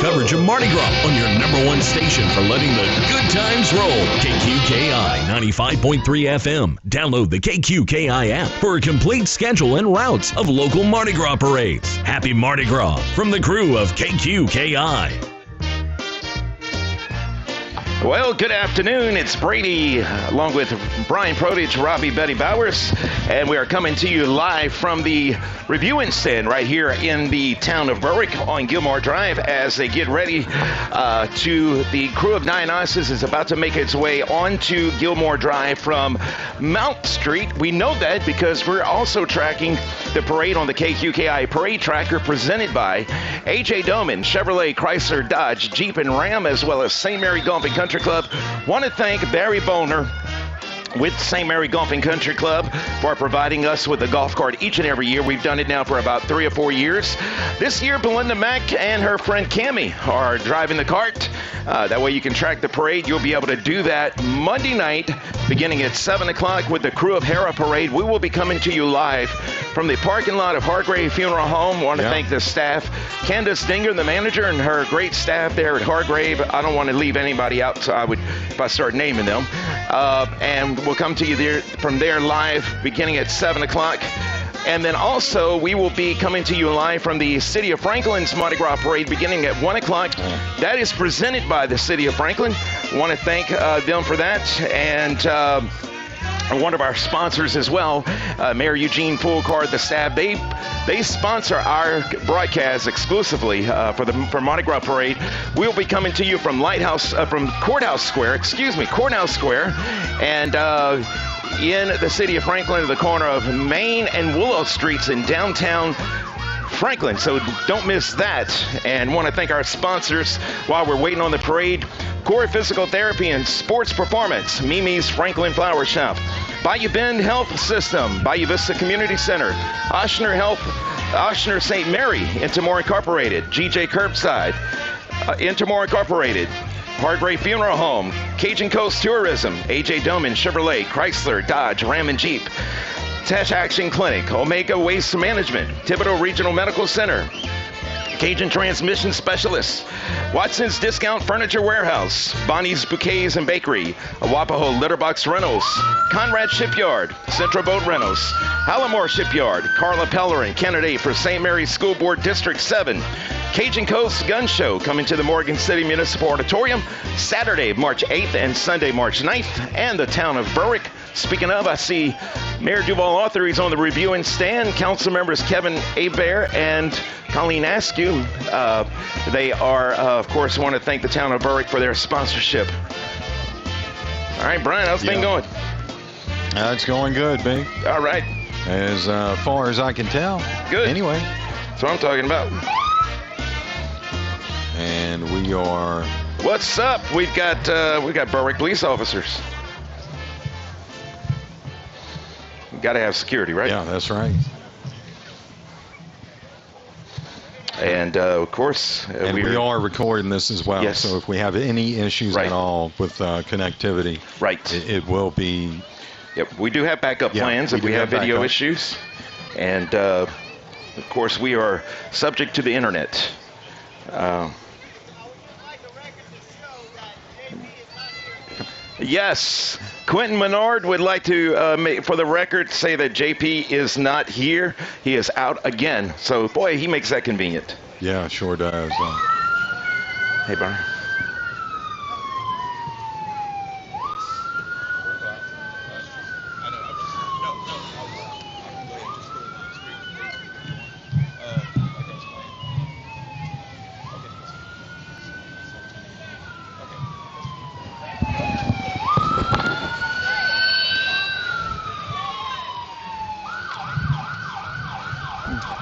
coverage of Mardi Gras on your number one station for letting the good times roll. KQKI 95.3 FM. Download the KQKI app for a complete schedule and routes of local Mardi Gras parades. Happy Mardi Gras from the crew of KQKI. Well, good afternoon. It's Brady along with Brian Prodage, Robbie, Betty Bowers, and we are coming to you live from the reviewing stand right here in the town of Berwick on Gilmore Drive as they get ready to the Krewe of Dionysus is about to make its way onto Gilmore Drive from Mount Street. We know that because we're also tracking the parade on the KQKI Parade Tracker presented by A.J. Doman, Chevrolet, Chrysler, Dodge, Jeep, and Ram, as well as St. Mary Golf and Country Club. Want to thank Barry Boner with St. Mary Golf and Country Club for providing us with a golf cart each and every year. We've done it now for about 3 or 4 years. This year, Belinda Mack and her friend Cammie are driving the cart. That way you can track the parade. You'll be able to do that Monday night beginning at 7 o'clock with the Krewe of Hera Parade. We will be coming to you live from the parking lot of Hargrave Funeral Home. Want to thank the staff. Candace Dinger, the manager, and her great staff there at Hargrave. I don't want to leave anybody out, so I would if I start naming them. And we'll come to you there from there live beginning at 7 o'clock. And then also, we will be coming to you live from the City of Franklin's Mardi Gras Parade beginning at 1 o'clock. That is presented by the City of Franklin. I want to thank them for that. And one of our sponsors as well, Mayor Eugene Fullcard, the staff, they sponsor our broadcast exclusively for Mardi Gras Parade. We'll be coming to you from Courthouse Square, and in the City of Franklin, at the corner of Main and Willow Streets in downtown Franklin. So don't miss that. And want to thank our sponsors while we're waiting on the parade. Core Physical Therapy and Sports Performance, Mimi's Franklin Flower Shop, Bayou Bend Health System, Bayou Vista Community Center, Oshner St. Mary, Intimore Incorporated, GJ Curbside, Intimore Incorporated, Hargrave Funeral Home, Cajun Coast Tourism, A.J. Doman, Chevrolet, Chrysler, Dodge, Ram, and Jeep, Tash Action Clinic, Omega Waste Management, Thibodeau Regional Medical Center, Cajun Transmission Specialists, Watson's Discount Furniture Warehouse, Bonnie's Bouquets and Bakery, Awapaho Litterbox Rentals, Conrad Shipyard, Central Boat Rentals, Hallamore Shipyard, Carla Pellerin, candidate for St. Mary's School Board District 7, Cajun Coast Gun Show coming to the Morgan City Municipal Auditorium Saturday, March 8th and Sunday, March 9th, and the town of Berwick. Speaking of, I see Mayor Duval Arthur, he's on the reviewing stand. Council members Kevin Hebert and Colleen Askew. They are, of course, want to thank the town of Berwick for their sponsorship. All right, Brian, how's things going? It's going good, Big. All right. As far as I can tell. Good. Anyway. That's what I'm talking about. And we are... What's up? We've got Berwick police officers. Got to have security, right? Yeah, that's right. And of course, we are recording this as well. Yes. So if we have any issues at all with connectivity, it will be. Yep, we do have backup plans if we have video issues, and of course, we are subject to the internet. Yes, Quentin Menard would like to, for the record, say that JP is not here. He is out again. So, boy, he makes that convenient. Yeah, sure does. Hey, Brian.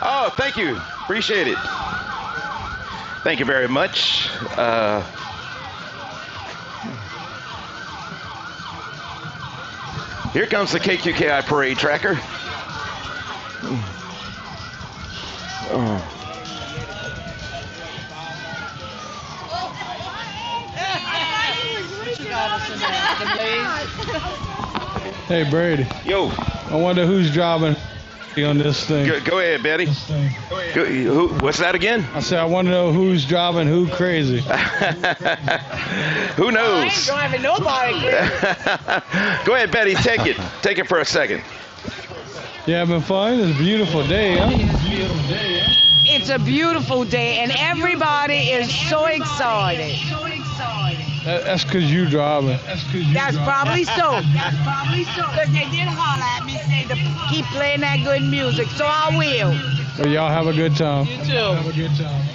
Oh, thank you. Appreciate it. Thank you very much. Here comes the KQKI Parade Tracker. Hey, Brady. Yo. I wonder who's driving On this thing. Go ahead, Betty. What's that again? I said I want to know who's driving who crazy. Who knows? I ain't driving nobody crazy. Go ahead, Betty. Take it. Take it for a second. Yeah, having fun. It's a beautiful day, huh? It's a beautiful day, and everybody is so excited. That's because you driving. That's probably so. Because they did holler at me, say to keep playing that good music, so I will. Well, y'all have a good time. You too. Have a good time.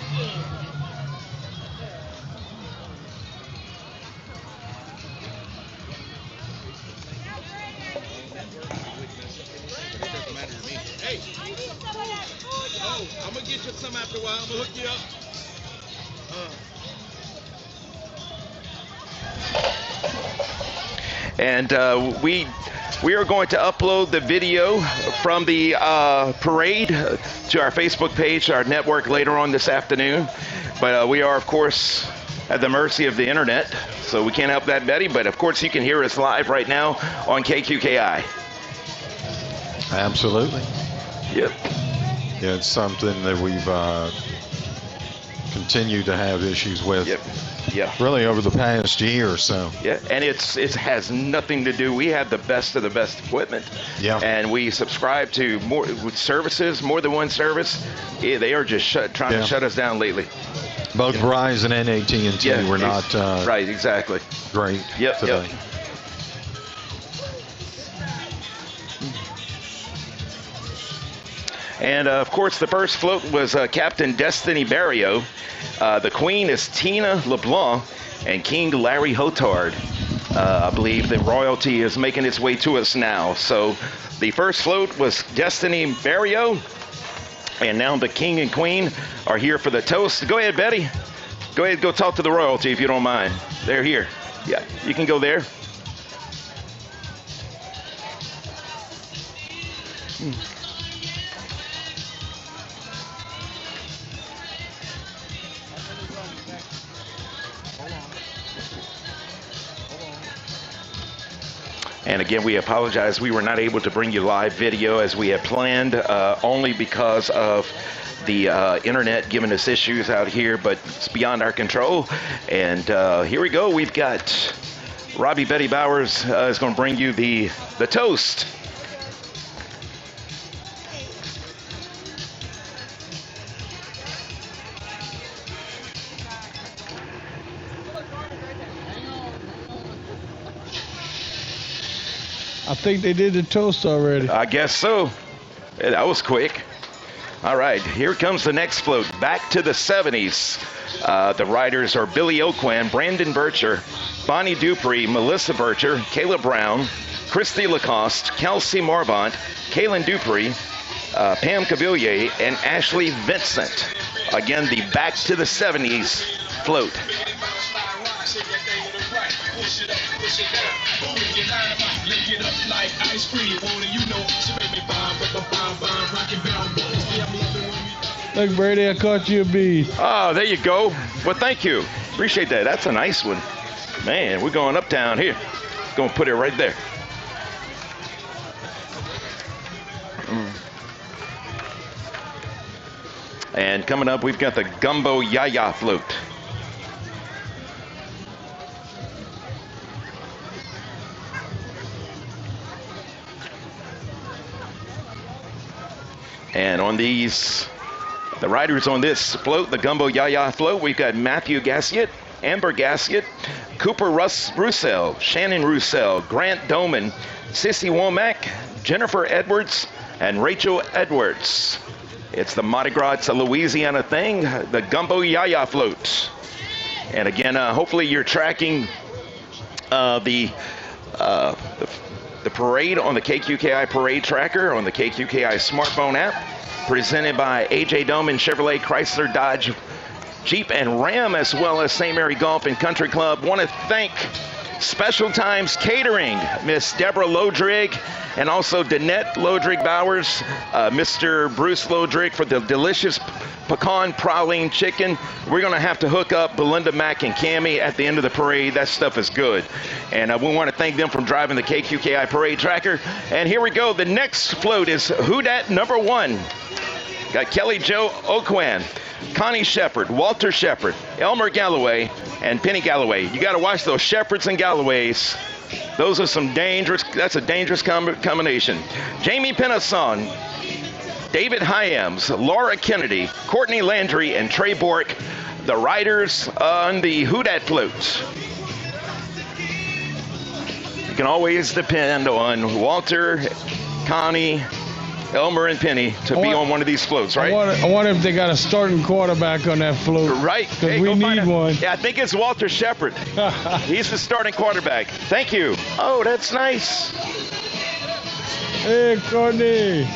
Hey, I'm gonna get you some after a while. I'm gonna hook you up. And we are going to upload the video from the parade to our Facebook page, our network, later on this afternoon. But we are, of course, at the mercy of the internet, so we can't help that, Betty. But, of course, you can hear us live right now on KQKI. Absolutely. Yep. Yeah, it's something that we've continued to have issues with. Yep. Yeah. Really over the past year or so. Yeah, and it has nothing to do. We have the best of the best equipment. Yeah. And we subscribe to more services, more than one service. Yeah, they are just trying to shut us down lately. Both Verizon and AT&T were not right, exactly. Great today. Yep. And, of course, the first float was Captain Destiny Barrio. The Queen is Tina LeBlanc and King Larry Hotard. I believe the royalty is making its way to us now. So the first float was Destiny Barrio. And now the King and Queen are here for the toast. Go ahead, Betty. Go ahead, go talk to the royalty if you don't mind. They're here. Yeah, you can go there. And again, we apologize. We were not able to bring you live video as we had planned, only because of the internet giving us issues out here, but it's beyond our control. And here we go. We've got Robbie Betty Bowers is going to bring you the toast. I think they did the toast already. I guess so. That was quick. All right, here comes the next float. Back to the 70s. The riders are Billy Oquan, Brandon Bircher, Bonnie Dupree, Melissa Bircher, Kayla Brown, Christy Lacoste, Kelsey Marvant, Kaylin Dupree, Pam Cavilier, and Ashley Vincent. Again, the Back to the 70s float. Look, Brady, I caught you a bead. Oh, there you go. Well, thank you. Appreciate that. That's a nice one. Man, we're going uptown here. Going to put it right there. And coming up, we've got the Gumbo Yaya float. And on these, the riders on this float, the Gumbo Yaya float, we've got Matthew Gassiet, Amber Gassiet, Cooper Roussel, Shannon Roussel, Grant Doman, Sissy Womack, Jennifer Edwards, and Rachel Edwards. It's the Mardi Gras, it's a Louisiana thing, the Gumbo Yaya float. And again, hopefully you're tracking the parade on the KQKI Parade Tracker on the KQKI smartphone app, presented by AJ Doman Chevrolet, Chrysler, Dodge, Jeep, and Ram, as well as St. Mary Golf and Country Club. Want to thank Special Times Catering, Miss Deborah Lodrig, and also Danette Lodrig Bowers, Mr. Bruce Lodrig for the delicious pecan praline chicken. We're going to have to hook up Belinda Mack and Cammie at the end of the parade. That stuff is good. And we want to thank them for driving the KQKI Parade Tracker. And here we go. The next float is Who Dat number 1. Got Kelly Jo Okwan, Connie Shepard, Walter Shepard, Elmer Galloway, and Penny Galloway. You got to watch those Shepards and Galloways. Those are some that's a dangerous combination. Jamie Pennason, David Hyams, Laura Kennedy, Courtney Landry, and Trey Bork, the riders on the Who Dat float. You can always depend on Walter, Connie, Elmer, and Penny to be on one of these floats, right? I wonder if they got a starting quarterback on that float. Right. Because we need one. Yeah, I think it's Walter Shepard. He's the starting quarterback. Thank you. Oh, that's nice. Hey, Courtney.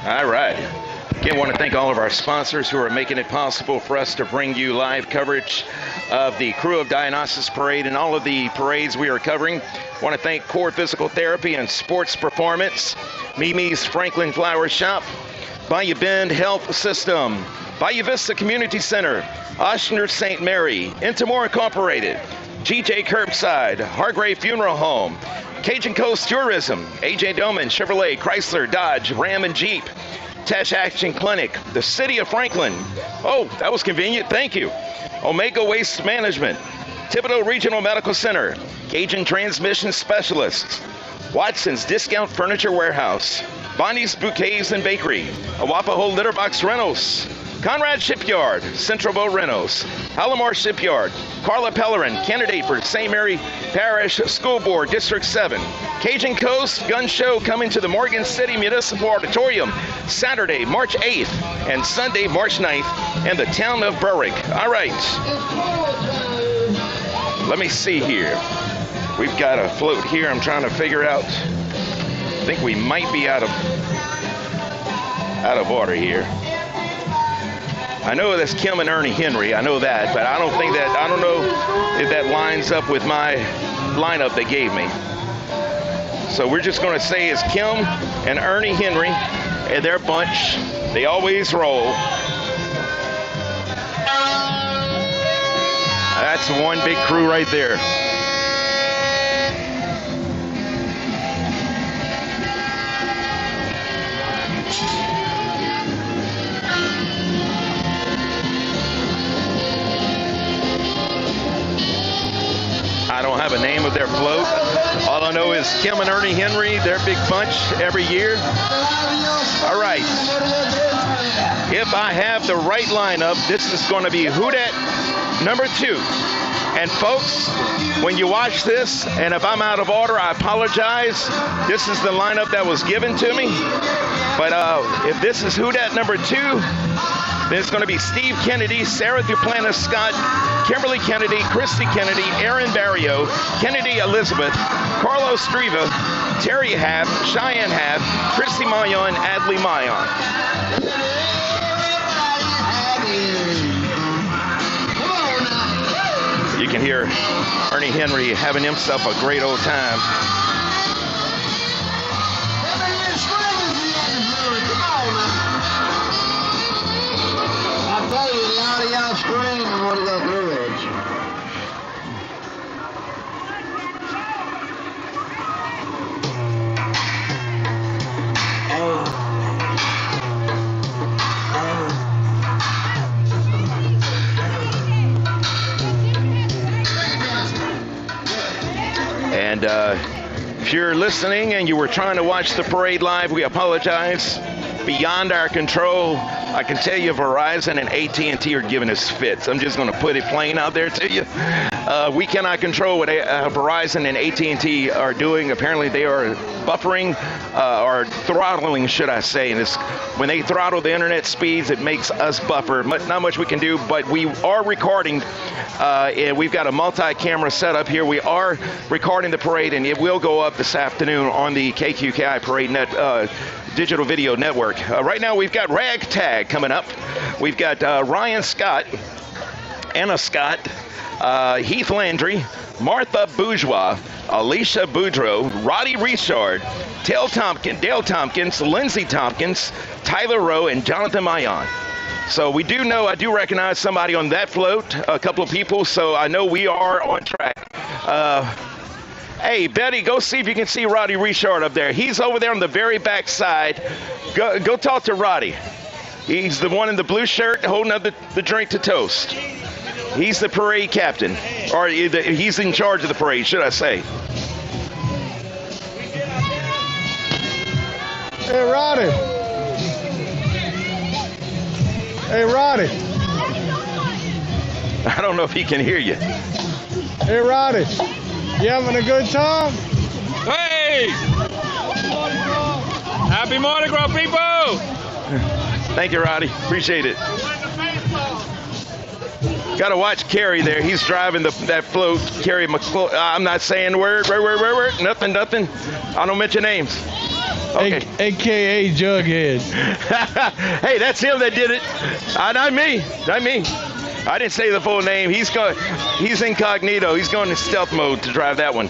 All right. Again, want to thank all of our sponsors who are making it possible for us to bring you live coverage of the Krewe of Dionysus parade and all of the parades we are covering. Want to thank Core Physical Therapy and Sports Performance, Mimi's Franklin Flower Shop, Bayou Bend Health System, Bayou Vista Community Center, Oshner St. Mary, Intimore Incorporated, GJ Curbside, Hargrave Funeral Home, Cajun Coast Tourism, AJ Doman, Chevrolet, Chrysler, Dodge, Ram, and Jeep, Tesh Action Clinic, the City of Franklin. Oh, that was convenient. Thank you. Omega Waste Management, Thibodeau Regional Medical Center, Cajun Transmission Specialists, Watson's Discount Furniture Warehouse, Bonnie's Bouquets and Bakery, Awapaho Litterbox Rentals, Conrad Shipyard, Central Boat Rentals, Alomar Shipyard, Carla Pellerin, candidate for St. Mary Parish School Board, District 7. Cajun Coast Gun Show coming to the Morgan City Municipal Auditorium Saturday, March 8th and Sunday, March 9th in the town of Berwick. All right. Let me see here. We've got a float here. I'm trying to figure out. I think we might be out of order here. I know that's Kim and Ernie Henry. I know that, but I don't know if that lines up with my lineup they gave me. So we're just going to say it's Kim and Ernie Henry and their bunch. They always roll. That's one big crew right there. I don't have a name of their float. All I know is Kim and Ernie Henry, their big bunch every year. All right. If I have the right lineup, this is going to be Who Dat number 2. And folks, when you watch this, and if I'm out of order, I apologize. This is the lineup that was given to me. But if this is Who Dat number 2, then it's going to be Steve Kennedy, Sarah Duplantis Scott, Kimberly Kennedy, Christy Kennedy, Aaron Barrio, Kennedy Elizabeth, Carlos Streva, Terry Happ, Cheyenne Happ, Christy Mayon, Adley Mayon. You can hear Ernie Henry having himself a great old time. And if you're listening and you were trying to watch the parade live, we apologize. Beyond our control. I can tell you Verizon and AT&T are giving us fits. I'm just going to put it plain out there to you. We cannot control what Verizon and AT&T are doing. Apparently, they are buffering or throttling, should I say. And when they throttle the internet speeds, it makes us buffer. Not much we can do, but we are recording. And we've got a multi-camera setup here. We are recording the parade, and it will go up this afternoon on the KQKI Parade Digital Video Network. Right now, we've got Ragtag coming up. We've got Ryan Scott, Anna Scott, Heath Landry, Martha Bourgeois, Alicia Boudreau, Roddy Richard, Dale Tompkins, Lindsey Tompkins, Tyler Rowe, and Jonathan Mayon. So I do recognize somebody on that float, a couple of people, so I know we are on track. Hey, Betty, go see if you can see Roddy Richard up there. He's over there on the very back side. Go talk to Roddy. He's the one in the blue shirt holding up the drink to toast. He's the parade captain, or he's in charge of the parade, should I say. Hey, Roddy. Hey, Roddy. I don't know if he can hear you. Hey, Roddy. You having a good time? Hey! Happy Mardi Gras, people! Thank you, Roddy. Appreciate it. Got to watch Kerry there. He's driving that float. Kerry McClure. I'm not saying the word. Nothing. I don't mention names. Okay. AKA Jughead. Hey, that's him that did it. Not me. I didn't say the full name. He's incognito. He's going in stealth mode to drive that one.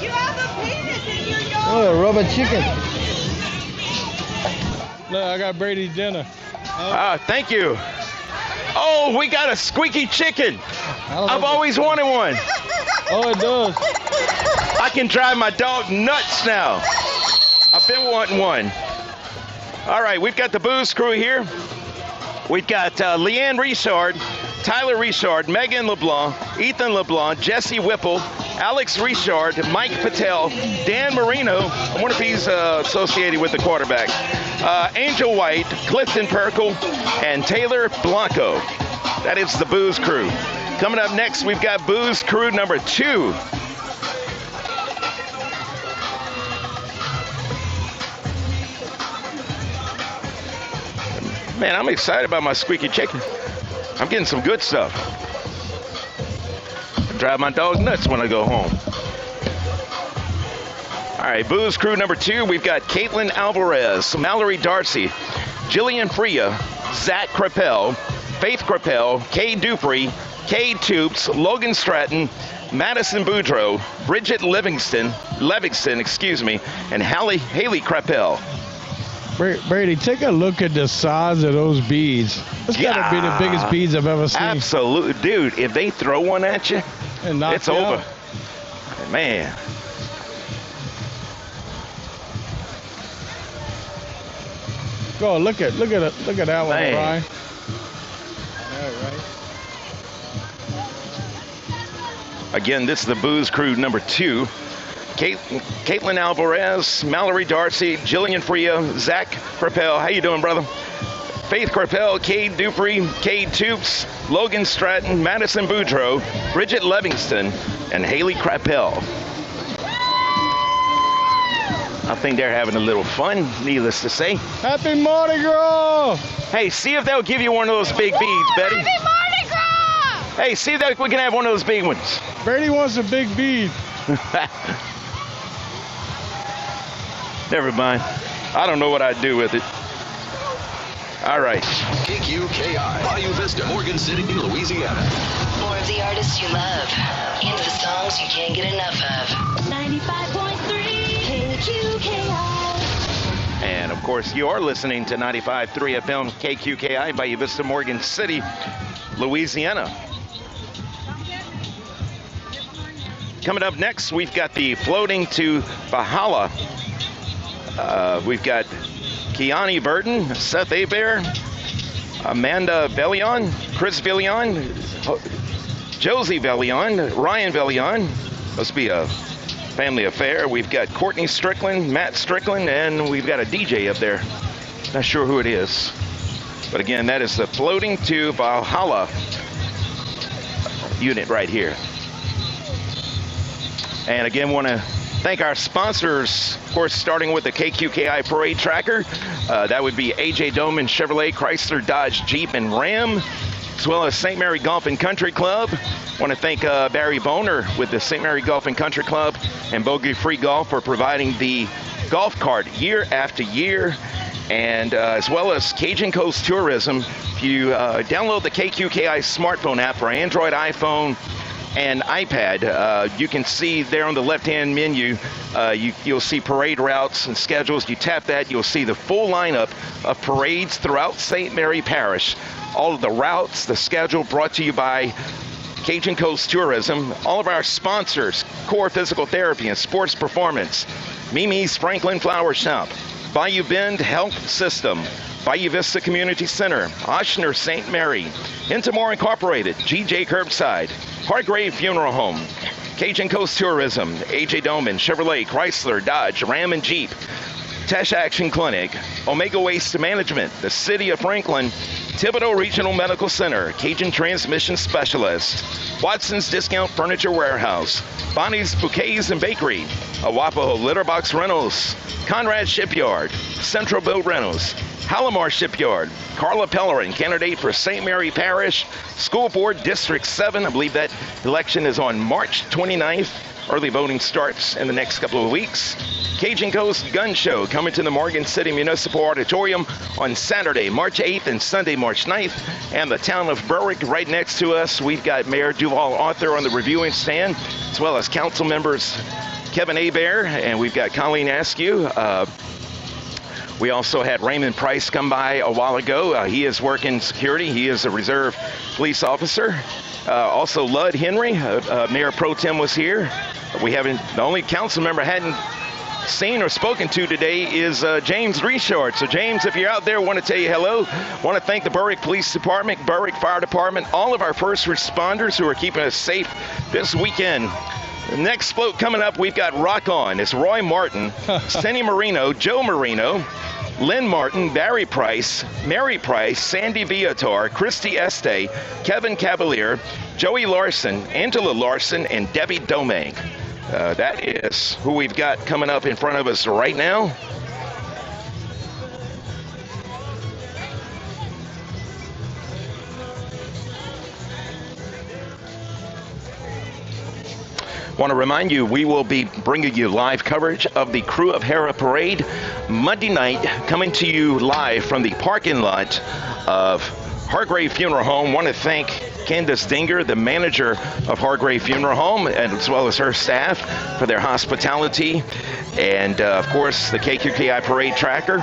You have a penis in your yard. Oh, rubber chicken. Look, I got Brady's dinner. Thank you. Oh, we got a squeaky chicken. I've always wanted one. Oh, it does. I can drive my dog nuts now. I've been wanting one. All right, we've got the booze crew here. We've got Leanne Richard, Tyler Richard, Megan LeBlanc, Ethan LeBlanc, Jesse Whipple, Alex Richard, Mike Patel, Dan Marino. I wonder if he's associated with the quarterback. Angel White, Clifton Perkle, and Taylor Blanco. That is the booze crew. Coming up next, we've got booze crew number 2. Man, I'm excited about my squeaky chicken. I'm getting some good stuff. I drive my dog nuts when I go home. All right, booze crew number 2. We've got Caitlin Alvarez, Mallory Darcy, Jillian Freya, Zach Crapel, Faith Crapel, Kay Dupree, Kay Toops, Logan Stratton, Madison Boudreau, Bridget Levingston, and Haley Crapel. Brady, take a look at the size of those beads. That's got to be the biggest beads I've ever seen. Absolutely. Dude, if they throw one at you, it's over. Out. Man. Go, look at that one, Brian. All right. Again, this is the booze crew number 2. Caitlin Alvarez, Mallory Darcy, Jillian Freya, Zach Crapel. How you doing, brother? Faith Crapel, Cade Dupree, Cade Toops, Logan Stratton, Madison Boudreau, Bridget Levingston, and Haley Crapel. I think they're having a little fun, needless to say. Happy Mardi Gras! Hey, see if they'll give you one of those big beads, Betty. Happy Mardi Gras! Hey, see if we can have one of those big ones. Brady wants a big bead. Never mind. I don't know what I'd do with it. All right. KQKI, Bayou Vista, Morgan City, Louisiana. More of the artists you love and the songs you can't get enough of. 95.3 KQKI. And of course, you are listening to 95.3 FM KQKI, Bayou Vista, Morgan City, Louisiana. Coming up next, we've got the Floating to Valhalla. We've got Kiani Burton, Seth Hebert, Amanda Bellion, Chris Bellion, Josie Bellion, Ryan Bellion. Must be a family affair. We've got Courtney Strickland, Matt Strickland, and we've got a DJ up there. Not sure who it is. But again, that is the Floating to Valhalla unit right here. And again, want to thank our sponsors, of course, starting with the KQKI Parade Tracker. That would be A.J. Doman Chevrolet, Chrysler, Dodge, Jeep, and Ram, as well as St. Mary Golf and Country Club. Want to thank Barry Boner with the St. Mary Golf and Country Club and Bogey Free Golf for providing the golf cart year after year. And as well as Cajun Coast Tourism. If you download the KQKI smartphone app for Android, iPhone, and iPad, you can see there on the left-hand menu, you'll see parade routes and schedules. You tap that, you'll see the full lineup of parades throughout St. Mary Parish. All of the routes, the schedule brought to you by Cajun Coast Tourism. All of our sponsors, Core Physical Therapy and Sports Performance, Mimi's Franklin Flower Shop, Bayou Bend Health System, Bayou Vista Community Center, Ochsner St. Mary, Intimore Incorporated, GJ Curbside, Hargrave Funeral Home, Cajun Coast Tourism, A.J. Doman, Chevrolet, Chrysler, Dodge, Ram, and Jeep, Tesh Action Clinic, Omega Waste Management, the City of Franklin, Thibodeau Regional Medical Center, Cajun Transmission Specialist, Watson's Discount Furniture Warehouse, Bonnie's Bouquets and Bakery, Awapaho Litterbox Rentals, Conrad Shipyard, Central Boat Rentals, Halamar Shipyard, Carla Pellerin, candidate for St. Mary Parish School Board District 7. I believe that election is on March 29th. Early voting starts in the next couple of weeks. Cajun Coast Gun Show coming to the Morgan City Municipal Auditorium on Saturday, March 8th and Sunday, March 9th. And the town of Berwick right next to us. We've got Mayor Duval Arthur on the reviewing stand, as well as council members Kevin Hebert, and we've got Colleen Askew. We also had Raymond Price come by a while ago. He is working security. He is a reserve police officer. Also, Lud Henry, Mayor Pro Tem, was here. The only council member I hadn't seen or spoken to today is James Richard. So James, if you're out there, want to tell you hello. Want to thank the Berwick Police Department, Berwick Fire Department, all of our first responders who are keeping us safe this weekend. The next float coming up, we've got Rock On. It's Roy Martin, Cindy Marino, Joe Marino, Lynn Martin, Barry Price, Mary Price, Sandy Viator, Christy Este, Kevin Cavalier, Joey Larson, Angela Larson, and Debbie Domingue. That is who we've got coming up in front of us right now. Want to remind you, we will be bringing you live coverage of the Krewe of Hera Parade Monday night, coming to you live from the parking lot of Hargrave Funeral Home. Want to thank Candace Dinger, the manager of Hargrave Funeral Home, and as well as her staff for their hospitality. And of course, the KQKI Parade Tracker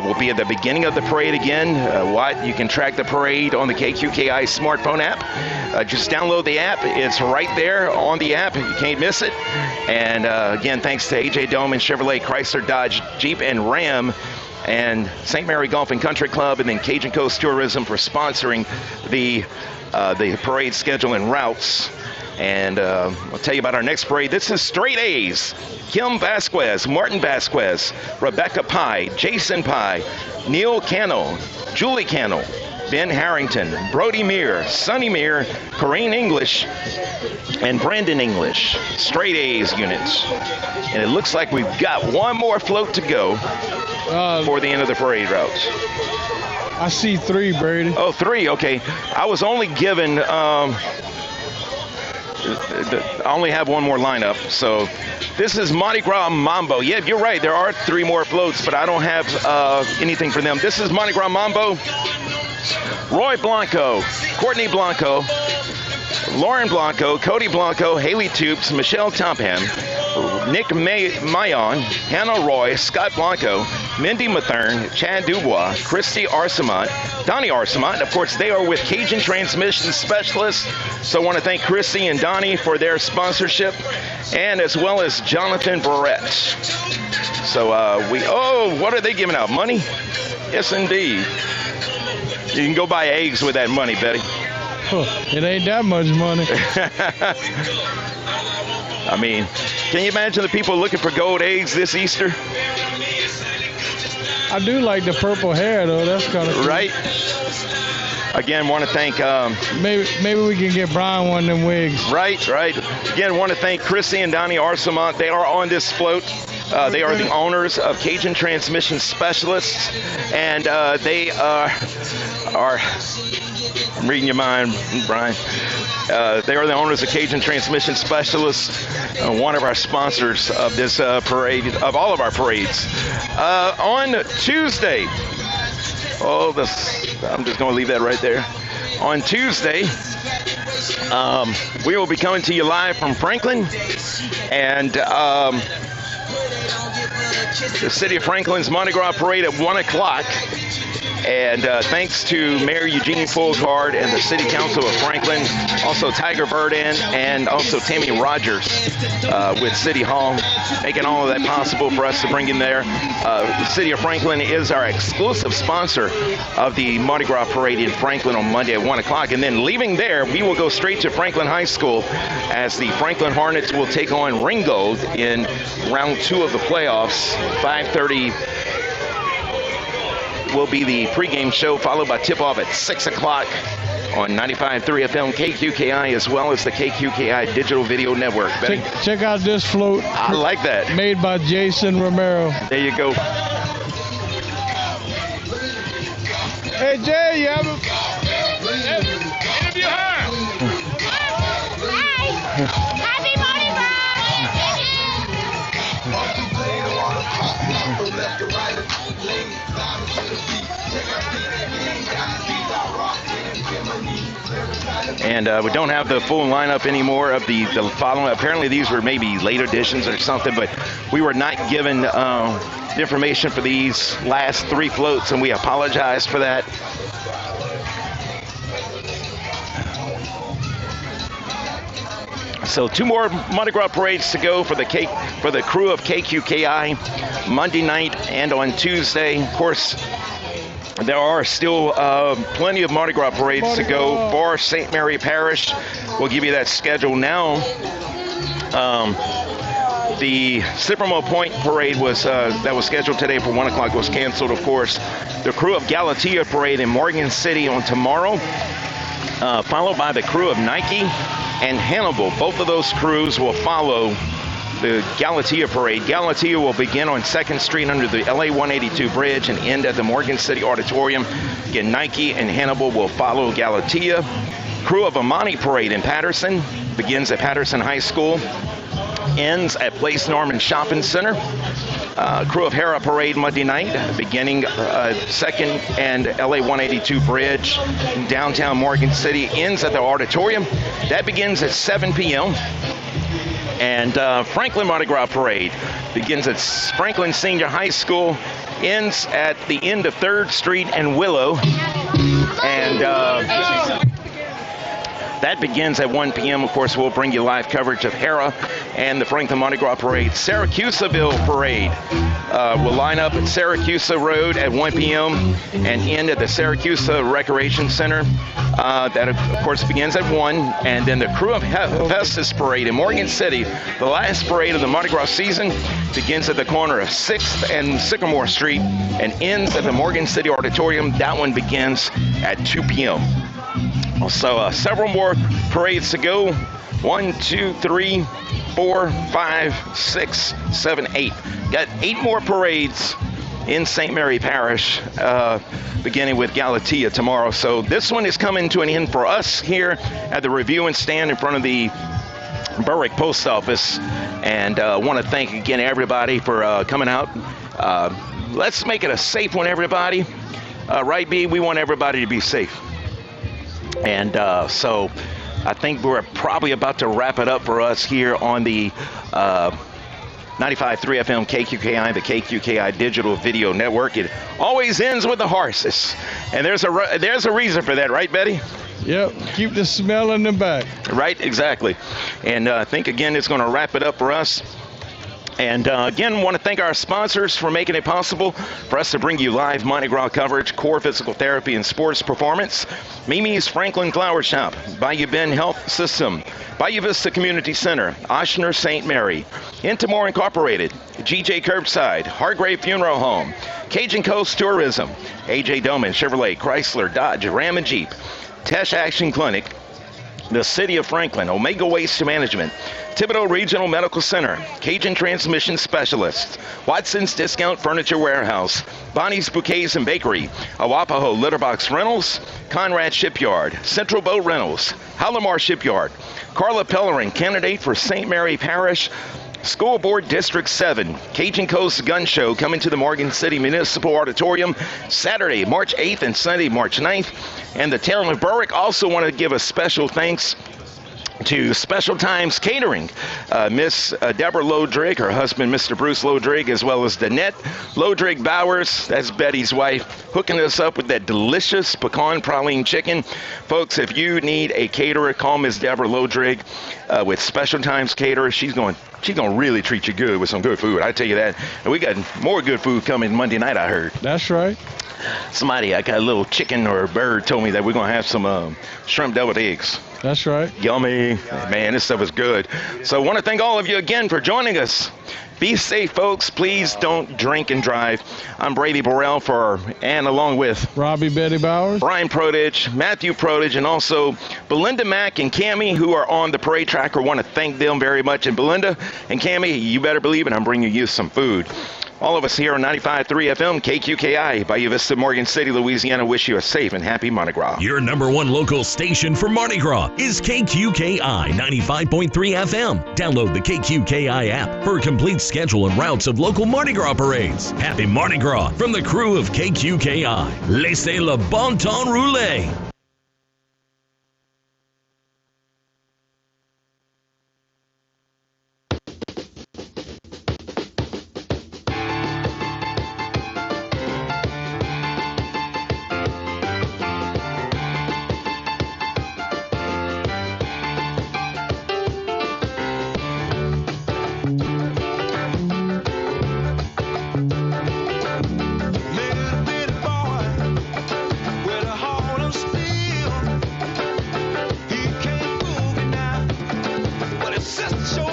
will be at the beginning of the parade again. You can track the parade on the KQKI smartphone app. Just download the app. It's right there on the app. You can't miss it. And again, thanks to A.J. Doman, Chevrolet, Chrysler, Dodge, Jeep, and Ram, and St. Mary Golf and Country Club, and then Cajun Coast Tourism for sponsoring the parade schedule and routes. And I'll tell you about our next parade. This is Straight A's. Kim Vasquez, Martin Vasquez, Rebecca Pye, Jason Pye, Neil Cannell, Julie Cannell, Ben Harrington, Brody Meir, Sonny Meir, Corrine English, and Brandon English. Straight A's units. And it looks like we've got one more float to go before the end of the parade routes. I see 3, Brady. Oh, 3, okay. I was only given, I only have one more lineup. So this is Mardi Gras Mambo. Yeah, you're right. There are 3 more floats, but I don't have anything for them. This is Mardi Gras Mambo. Roy Blanco, Courtney Blanco, Lauren Blanco, Cody Blanco, Haley Tubes, Michelle Topham, Nick Mayon, Hannah Roy, Scott Blanco, Mindy Mathern, Chad Dubois, Christy Arsamont, Donnie Arsamont. Of course, they are with Cajun Transmission Specialists. So I want to thank Christy and Donnie for their sponsorship, and as well as Jonathan Barrett. So what are they giving out? Money? Yes, indeed. You can go buy eggs with that money, Betty. It ain't that much money. I mean, can you imagine the people looking for gold eggs this Easter? I do like the purple hair, though. That's kind of cool. Right. Again, want to thank... maybe we can get Brian one of them wigs. Right. Again, want to thank Chrissy and Donnie Arsamont. They are on this float. They are the owners of Cajun Transmission Specialists, and they are... I'm reading your mind, Brian. They are the owners of Cajun Transmission Specialists, one of our sponsors of this parade, of all of our parades. On Tuesday, I'm just going to leave that right there. On Tuesday, we will be coming to you live from Franklin, and the City of Franklin's Mardi Gras Parade at 1 o'clock. And thanks to Mayor Eugene Fulgard and the City Council of Franklin, also Tiger Burden, and also Tammy Rogers with City Hall, making all of that possible for us to bring in there. The City of Franklin is our exclusive sponsor of the Mardi Gras Parade in Franklin on Monday at 1 o'clock. And then leaving there, we will go straight to Franklin High School as the Franklin Hornets will take on Ringgold in round 2 of the playoffs. 5:30 will be the pregame show, followed by tip-off at 6 o'clock on 95.3 FM KQKI, as well as the KQKI Digital Video Network. Check out this float. I like that. Made by Jason Romero. There you go. Hey, Jay, you have a... Interview her. Happy Mardi Gras! And we don't have the full lineup anymore of the following. Apparently these were maybe late editions or something, but we were not given information for these last 3 floats, and we apologize for that. So 2 more Mardi Gras parades to go for the crew of KQKI Monday night and on Tuesday. Of course, there are still plenty of Mardi Gras parades to go for St. Mary Parish. We'll give you that schedule now. The Cypremont Point parade that was scheduled today for 1 o'clock was canceled, of course. The crew of Galatea parade in Morgan City on tomorrow, followed by the crew of Nike and Hannibal. Both of those crews will follow the Galatea parade. Galatea will begin on 2nd Street under the LA 182 bridge and end at the Morgan City Auditorium. Again, Nike and Hannibal will follow Galatea. Crew of Amani parade in Patterson begins at Patterson High School, ends at Place Norman Shopping Center. Crew of Hera parade Monday night, beginning 2nd and LA 182 bridge, downtown Morgan City, ends at the auditorium. That begins at 7 p.m. And Franklin Mardi Gras Parade begins at Franklin Senior High School, ends at the end of 3rd Street and Willow. And that begins at 1 p.m. Of course, we'll bring you live coverage of Hera and the Franklin Mardi Gras Parade. Syracusaville Parade will line up at Syracusa Road at 1 p.m. and end at the Syracusa Recreation Center. That, of course, begins at 1. And then the Crew of Festus Parade in Morgan City, the last parade of the Mardi Gras season, begins at the corner of 6th and Sycamore Street and ends at the Morgan City Auditorium. That one begins at 2 p.m. So several more parades to go. 1, 2, 3, 4, 5, 6, 7, 8. Got 8 more parades in St. Mary Parish, beginning with Galatea tomorrow. So this one is coming to an end for us here at the Review and Stand in front of the Berwick Post Office. And I want to thank again everybody for coming out. Let's make it a safe one, everybody. Right, B? We want everybody to be safe. And so I think we're probably about to wrap it up for us here on the 95.3 FM KQKI, the KQKI Digital Video Network. It always ends with the horses. And there's a reason for that, right, Betty? Yep, keep the smell in the back. Right, exactly. And I think, again, it's going to wrap it up for us. And again, want to thank our sponsors for making it possible for us to bring you live Mardi Gras coverage, core physical therapy and sports performance. Mimi's Franklin Flower Shop, Bayou Bend Health System, Bayou Vista Community Center, Oshner St. Mary, Intimore Incorporated, GJ Curbside, Hargrave Funeral Home, Cajun Coast Tourism, AJ Doman, Chevrolet, Chrysler, Dodge, Ram and Jeep, Tesh Action Clinic, the City of Franklin, Omega Waste Management, Thibodeau Regional Medical Center, Cajun Transmission Specialists, Watson's Discount Furniture Warehouse, Bonnie's Bouquets and Bakery, Awapaho Litterbox Rentals, Conrad Shipyard, Central Boat Rentals, Hallamar Shipyard, Carla Pellerin, candidate for St. Mary Parish School Board District 7, Cajun Coast Gun Show coming to the Morgan City Municipal Auditorium Saturday, March 8th and Sunday, March 9th. And the town of Berwick also want to give a special thanks to Special Times Catering, Miss Deborah Lodrig, her husband, Mr. Bruce Lodrig, as well as Danette Lodrig Bowers, that's Betty's wife, hooking us up with that delicious pecan praline chicken. Folks, if you need a caterer, call Miss Deborah Lodrig with Special Times Caterer. She's going to really treat you good with some good food, I tell you that. And we got more good food coming Monday night, I heard. That's right. Somebody, I got a little chicken or a bird told me that we're going to have some shrimp deviled eggs. That's right. Yummy. Man, this stuff is good. So I want to thank all of you again for joining us. Be safe, folks. Please don't drink and drive. I'm Brady Burrell and along with Robbie Betty Bowers, Brian Prodich, Matthew Prodich, and also Belinda Mack and Cammie, who are on the parade track. I want to thank them very much. And Belinda and Cammie, you better believe it, I'm bringing you some food. All of us here on 95.3 FM, KQKI, Bayou Vista, Morgan City, Louisiana, wish you a safe and happy Mardi Gras. Your number one local station for Mardi Gras is KQKI 95.3 FM. Download the KQKI app for a complete schedule and routes of local Mardi Gras parades. Happy Mardi Gras from the crew of KQKI. Laissez le bon temps rouler. Sister show